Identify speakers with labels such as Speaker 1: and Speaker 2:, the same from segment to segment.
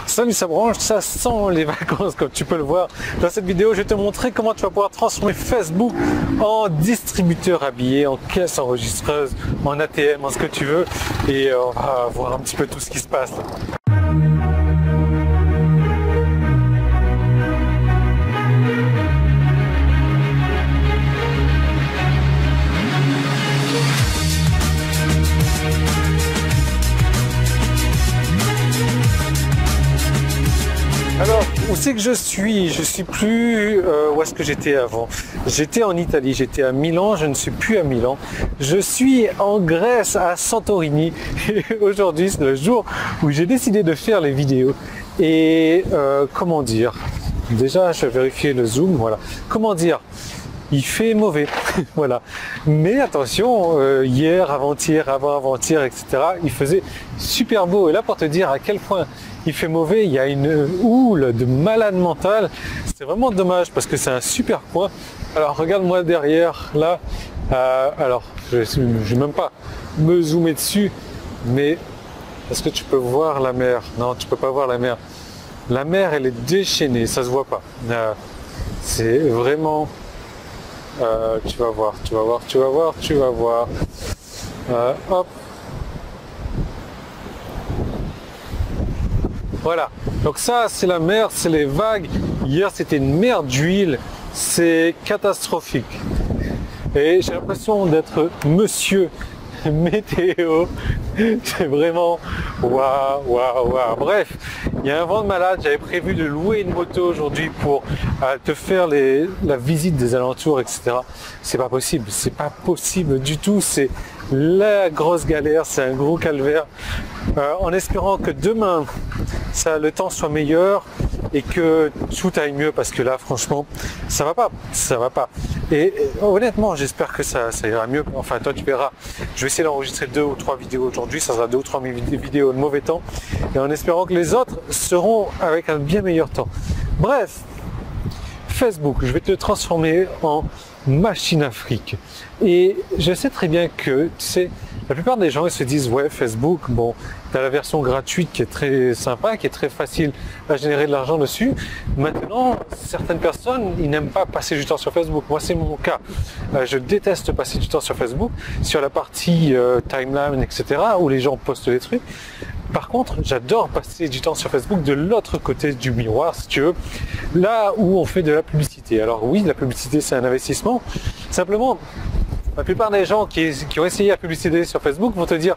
Speaker 1: Salut, ça branche, ça sent les vacances comme tu peux le voir. Dans cette vidéo, je vais te montrer comment tu vas pouvoir transformer Facebook en distributeur habillé, en caisse enregistreuse, en ATM, en ce que tu veux. Et on va voir un petit peu tout ce qui se passe. Alors, où c'est que je suis? Je suis plus où est-ce que j'étais avant. J'étais en Italie, j'étais à Milan, je ne suis plus à Milan. Je suis en Grèce, à Santorini. Et aujourd'hui, c'est le jour où j'ai décidé de faire les vidéos. Et comment dire? Déjà, je vais vérifier le zoom, voilà. Comment dire? Il fait mauvais, voilà. Mais attention, hier, avant-hier, avant-avant-hier, etc., il faisait super beau. Et là, pour te dire à quel point il fait mauvais, il y a une houle de malade mental. C'est vraiment dommage parce que c'est un super coin. Alors, regarde-moi derrière, là. Alors, je ne vais même pas me zoomer dessus, mais est-ce que tu peux voir la mer? Non, tu peux pas voir la mer. La mer, elle est déchaînée, ça se voit pas. C'est vraiment... tu vas voir, tu vas voir, tu vas voir, tu vas voir. Hop. Voilà. Donc ça, c'est la mer, c'est les vagues. Hier, c'était une mer d'huile. C'est catastrophique. Et j'ai l'impression d'être monsieur météo. C'est vraiment waouh, waouh, waouh. Bref, il y a un vent de malade. J'avais prévu de louer une moto aujourd'hui pour te faire la visite des alentours, etc. C'est pas possible. C'est pas possible du tout. C'est la grosse galère. C'est un gros calvaire. En espérant que demain, le temps soit meilleur et que tout aille mieux, parce que là, franchement, ça va pas. Ça va pas. Et honnêtement, j'espère que ça ira mieux. Enfin, toi, tu verras. Je vais essayer d'enregistrer 2 ou 3 vidéos aujourd'hui. Ça sera 2 ou 3 vidéos de mauvais temps. Et en espérant que les autres seront avec un bien meilleur temps. Bref, Facebook, je vais te le transformer en machine à fric. Et je sais très bien que, tu sais, la plupart des gens ils se disent ouais, Facebook, bon, tu as la version gratuite qui est très sympa, qui est très facile à générer de l'argent dessus. Maintenant, certaines personnes, ils n'aiment pas passer du temps sur Facebook. Moi, c'est mon cas. Je déteste passer du temps sur Facebook, sur la partie timeline, etc., où les gens postent des trucs. Par contre, j'adore passer du temps sur Facebook de l'autre côté du miroir, si tu veux, là où on fait de la publicité. Alors oui, la publicité, c'est un investissement. Simplement, la plupart des gens qui ont essayé la publicité sur Facebook vont te dire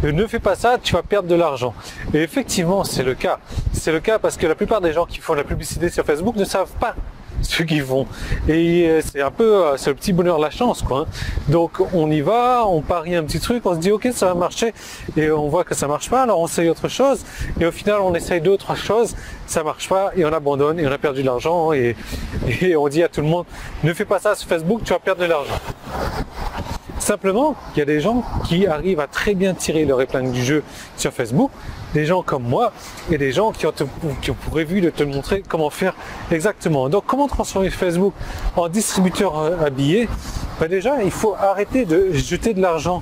Speaker 1: ne fais pas ça, tu vas perdre de l'argent. Et effectivement, c'est le cas. C'est le cas parce que la plupart des gens qui font de la publicité sur Facebook ne savent pas ce qu'ils font. Et c'est un peu, c'est le petit bonheur, la chance, quoi. Donc on y va, on parie un petit truc, on se dit ok, ça va marcher, et on voit que ça marche pas, alors on essaye autre chose, et au final on essaye 2 ou 3 choses, ça marche pas, et on abandonne, et on a perdu de l'argent, et on dit à tout le monde ne fais pas ça sur Facebook, tu vas perdre de l'argent. Simplement, il y a des gens qui arrivent à très bien tirer leur épingle du jeu sur Facebook, des gens comme moi et des gens qui ont prévu de te montrer comment faire exactement. Donc, comment transformer Facebook en distributeur habillé? Déjà, il faut arrêter de jeter de l'argent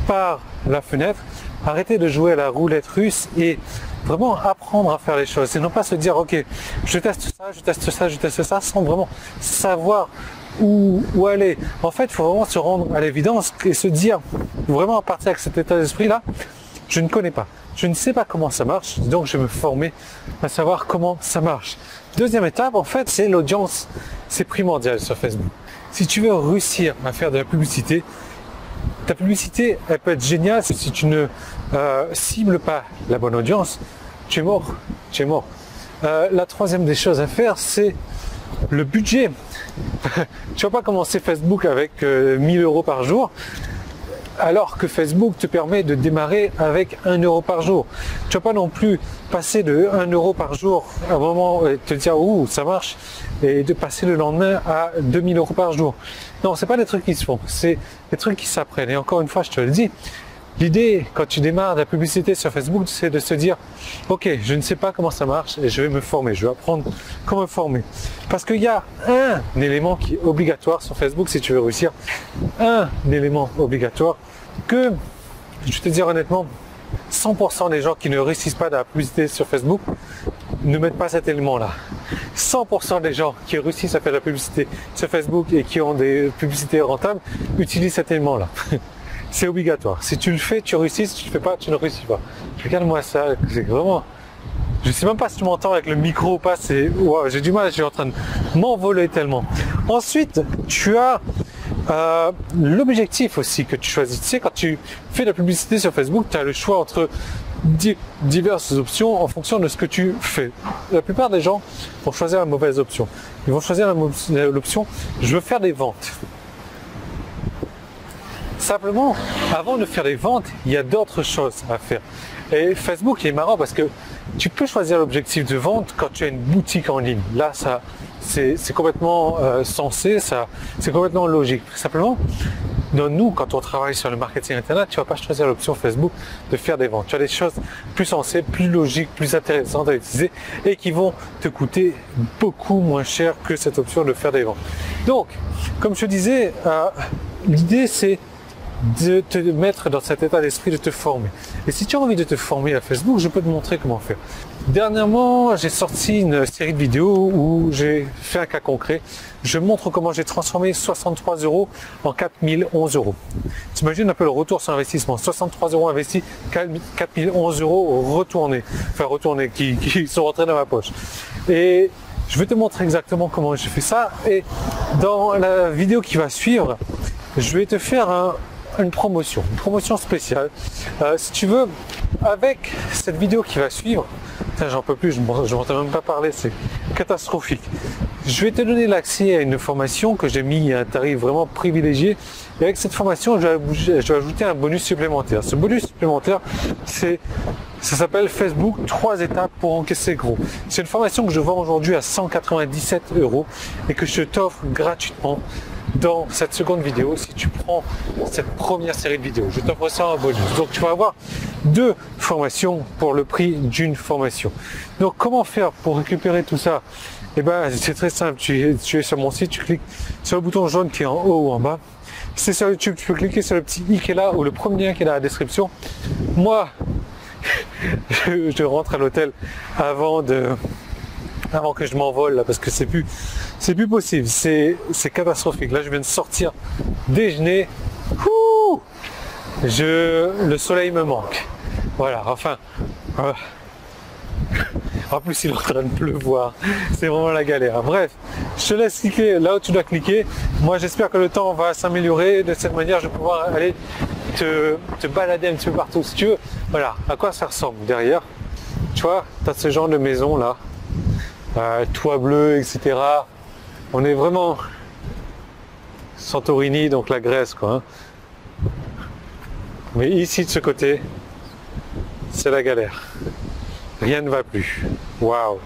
Speaker 1: par la fenêtre, arrêter de jouer à la roulette russe et vraiment apprendre à faire les choses. Et non pas se dire, ok, je teste ça, je teste ça, je teste ça, sans vraiment savoir où aller. En fait, il faut vraiment se rendre à l'évidence et se dire, vraiment à partir de cet état d'esprit-là, je ne connais pas. Je ne sais pas comment ça marche, donc je vais me former à savoir comment ça marche. Deuxième étape, en fait, c'est l'audience. C'est primordial sur Facebook. Si tu veux réussir à faire de la publicité, ta publicité, elle peut être géniale. Si tu ne cibles pas la bonne audience, tu es mort. Tu es mort. La troisième des choses à faire, c'est le budget. Tu vas pas commencer Facebook avec 1000 € par jour, alors que Facebook te permet de démarrer avec 1 € par jour. Tu vas pas non plus passer de 1 € par jour à un moment et te dire ouh ça marche, et de passer le lendemain à 2000 € par jour. Non, c'est pas des trucs qui se font, c'est des trucs qui s'apprennent. Et encore une fois, je te le dis, l'idée quand tu démarres la publicité sur Facebook, c'est de se dire ok, je ne sais pas comment ça marche et je vais me former, je vais apprendre comment me former. Parce qu'il y a un élément qui est obligatoire sur Facebook si tu veux réussir, un élément obligatoire que, je vais te dire honnêtement, 100% des gens qui ne réussissent pas dans la publicité sur Facebook ne mettent pas cet élément-là. 100% des gens qui réussissent à faire de la publicité sur Facebook et qui ont des publicités rentables utilisent cet élément-là. C'est obligatoire. Si tu le fais, tu réussis. Si tu ne le fais pas, tu ne réussis pas. Regarde-moi ça. C'est vraiment... Je ne sais même pas si tu m'entends avec le micro ou pas. Wow, j'ai du mal. Je suis en train de m'envoler tellement. Ensuite, tu as l'objectif aussi que tu choisis. Tu sais, quand tu fais de la publicité sur Facebook, tu as le choix entre diverses options en fonction de ce que tu fais. La plupart des gens vont choisir la mauvaise option. Ils vont choisir l'option « je veux faire des ventes ». Simplement, avant de faire des ventes, il y a d'autres choses à faire. Et Facebook est marrant parce que tu peux choisir l'objectif de vente quand tu as une boutique en ligne. Là, ça, c'est complètement sensé, c'est complètement logique. Simplement, nous, quand on travaille sur le marketing internet, tu ne vas pas choisir l'option Facebook de faire des ventes. Tu as des choses plus sensées, plus logiques, plus intéressantes à utiliser et qui vont te coûter beaucoup moins cher que cette option de faire des ventes. Donc, comme je te disais, l'idée c'est de te mettre dans cet état d'esprit de te former. Et si tu as envie de te former à Facebook, je peux te montrer comment faire. Dernièrement, j'ai sorti une série de vidéos où j'ai fait un cas concret. Je montre comment j'ai transformé 63 € en 4011 €. T'imagines un peu le retour sur investissement. 63 € investis, 4011 € retournés. Enfin retournés, qui sont rentrés dans ma poche. Et je vais te montrer exactement comment j'ai fait ça. Et dans la vidéo qui va suivre, je vais te faire une promotion spéciale. Si tu veux, avec cette vidéo qui va suivre, j'en peux plus, je m'entends même pas parler, c'est catastrophique. Je vais te donner l'accès à une formation que j'ai mis à un tarif vraiment privilégié. Et avec cette formation, je vais ajouter un bonus supplémentaire. Ce bonus supplémentaire, ça s'appelle Facebook 3 étapes pour encaisser gros. C'est une formation que je vends aujourd'hui à 197 € et que je t'offre gratuitement dans cette seconde vidéo si tu prends cette première série de vidéos. Je t'offre ça en bonus. Donc tu vas avoir 2 formations pour le prix d'une formation. Donc comment faire pour récupérer tout ça? Eh ben c'est très simple. Tu es sur mon site, tu cliques sur le bouton jaune qui est en haut ou en bas. Si c'est sur YouTube, tu peux cliquer sur le petit i qui est là ou le premier lien qui est dans la description. Moi, je rentre à l'hôtel avant que je m'envole là, parce que c'est plus possible, c'est catastrophique. Là je viens de sortir déjeuner, le soleil me manque, voilà, enfin en plus il est en train de pleuvoir, c'est vraiment la galère. Bref, je te laisse cliquer là où tu dois cliquer. Moi j'espère que le temps va s'améliorer, de cette manière je vais pouvoir aller te balader un petit peu partout si tu veux. Voilà, à quoi ça ressemble derrière, tu vois, tu as ce genre de maison là, toit bleu, etc. On est vraiment Santorini, donc la Grèce, quoi. Hein. Mais ici, de ce côté, c'est la galère. Rien ne va plus. Waouh!